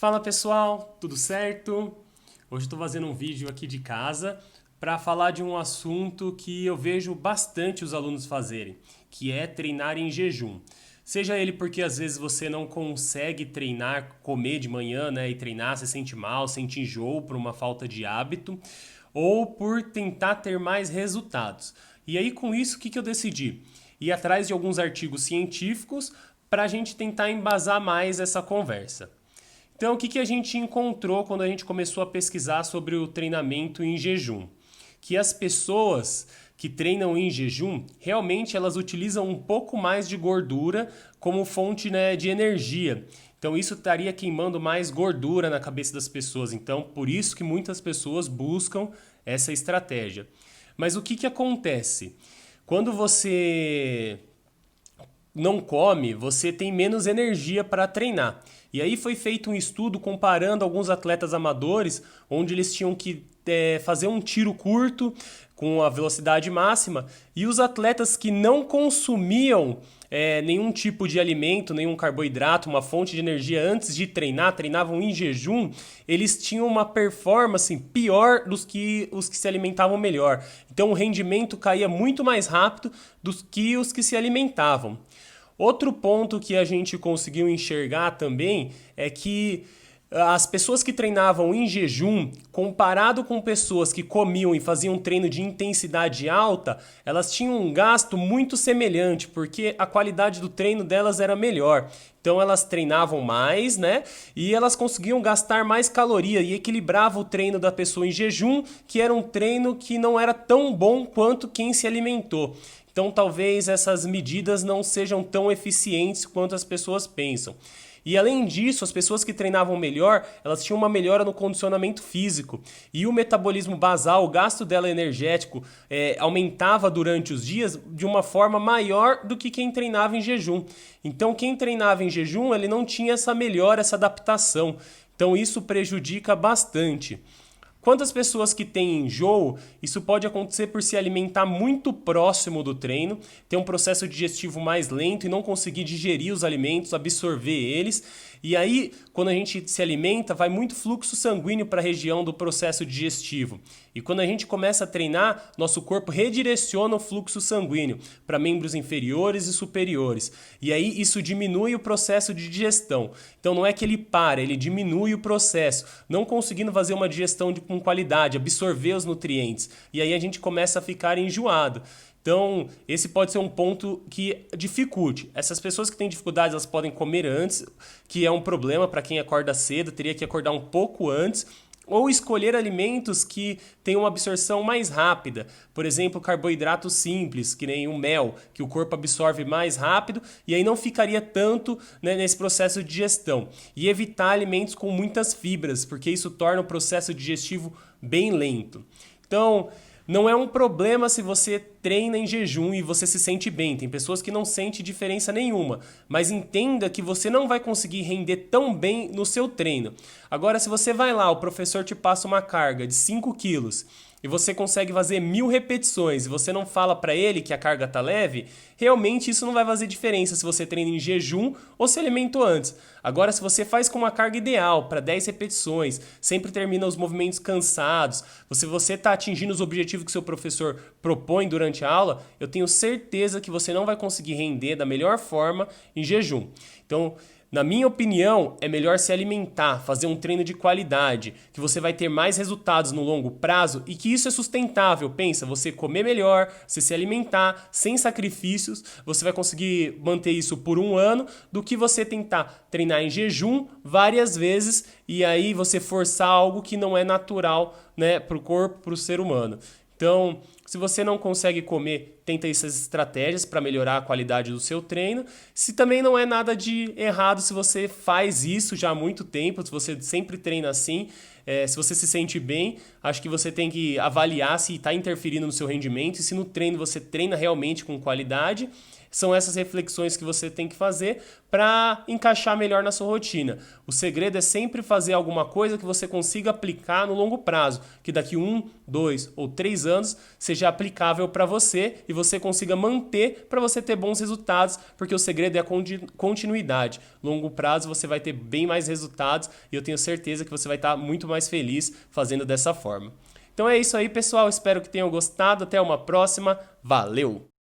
Fala pessoal, tudo certo? Hoje estou fazendo um vídeo aqui de casa para falar de um assunto que eu vejo bastante os alunos fazerem, que é treinar em jejum. Seja ele porque às vezes você não consegue treinar, comer de manhã, né, e treinar, se sente mal, sente enjoo por uma falta de hábito, ou por tentar ter mais resultados. E aí com isso, o que eu decidi? Ir atrás de alguns artigos científicos para a gente tentar embasar mais essa conversa. Então, o que a gente encontrou quando a gente começou a pesquisar sobre o treinamento em jejum? Que as pessoas que treinam em jejum, realmente elas utilizam um pouco mais de gordura como fonte, né, de energia. Então, isso estaria queimando mais gordura na cabeça das pessoas. Então, por isso que muitas pessoas buscam essa estratégia. Mas o que acontece? Quando você não come, você tem menos energia para treinar. E aí foi feito um estudo comparando alguns atletas amadores, onde eles tinham que fazer um tiro curto com a velocidade máxima, e os atletas que não consumiam nenhum tipo de alimento, nenhum carboidrato, uma fonte de energia antes de treinar, treinavam em jejum, eles tinham uma performance pior dos que os que se alimentavam melhor. Então o rendimento caía muito mais rápido do que os que se alimentavam. Outro ponto que a gente conseguiu enxergar também é que as pessoas que treinavam em jejum, comparado com pessoas que comiam e faziam um treino de intensidade alta, elas tinham um gasto muito semelhante, porque a qualidade do treino delas era melhor. Então elas treinavam mais, né? E elas conseguiam gastar mais caloria e equilibrava o treino da pessoa em jejum, que era um treino que não era tão bom quanto quem se alimentou. Então talvez essas medidas não sejam tão eficientes quanto as pessoas pensam. E além disso, as pessoas que treinavam melhor, elas tinham uma melhora no condicionamento físico. E o metabolismo basal, o gasto dela energético, aumentava durante os dias de uma forma maior do que quem treinava em jejum. Então quem treinava em jejum, ele não tinha essa melhora, essa adaptação. Então isso prejudica bastante. Quantas pessoas que têm enjoo, isso pode acontecer por se alimentar muito próximo do treino, ter um processo digestivo mais lento e não conseguir digerir os alimentos, absorver eles. E aí, quando a gente se alimenta, vai muito fluxo sanguíneo para a região do processo digestivo. E quando a gente começa a treinar, nosso corpo redireciona o fluxo sanguíneo para membros inferiores e superiores. E aí isso diminui o processo de digestão. Então não é que ele para, ele diminui o processo, não conseguindo fazer uma digestão com qualidade, absorver os nutrientes. E aí a gente começa a ficar enjoado. Então, esse pode ser um ponto que dificulte. Essas pessoas que têm dificuldades, elas podem comer antes, que é um problema para quem acorda cedo, teria que acordar um pouco antes, ou escolher alimentos que tenham uma absorção mais rápida. Por exemplo, carboidratos simples, que nem o mel, que o corpo absorve mais rápido e aí não ficaria tanto, né, nesse processo de digestão. E evitar alimentos com muitas fibras, porque isso torna o processo digestivo bem lento. Então, não é um problema se você treina em jejum e você se sente bem. Tem pessoas que não sentem diferença nenhuma. Mas entenda que você não vai conseguir render tão bem no seu treino. Agora, se você vai lá, o professor te passa uma carga de 5 quilos e você consegue fazer 1.000 repetições e você não fala para ele que a carga tá leve, realmente isso não vai fazer diferença se você treina em jejum ou se alimentou antes. Agora, se você faz com uma carga ideal para 10 repetições, sempre termina os movimentos cansados, se você está atingindo os objetivos que seu professor propõe durante a aula, eu tenho certeza que você não vai conseguir render da melhor forma em jejum. Então, na minha opinião, é melhor se alimentar, fazer um treino de qualidade, que você vai ter mais resultados no longo prazo e que isso é sustentável. Pensa, você comer melhor, você se alimentar sem sacrifícios, você vai conseguir manter isso por um ano, do que você tentar treinar em jejum várias vezes e aí você forçar algo que não é natural, né, para o corpo, para o ser humano. Então, se você não consegue comer, tenta essas estratégias para melhorar a qualidade do seu treino. Se também não é nada de errado se você faz isso já há muito tempo, se você sempre treina assim, se você se sente bem, acho que você tem que avaliar se está interferindo no seu rendimento e se no treino você treina realmente com qualidade. São essas reflexões que você tem que fazer para encaixar melhor na sua rotina. O segredo é sempre fazer alguma coisa que você consiga aplicar no longo prazo, que daqui 1, 2 ou 3 anos seja aplicável para você e você consiga manter para você ter bons resultados, porque o segredo é a continuidade. Longo prazo você vai ter bem mais resultados e eu tenho certeza que você vai estar muito mais feliz fazendo dessa forma. Então é isso aí, pessoal. Espero que tenham gostado. Até uma próxima. Valeu!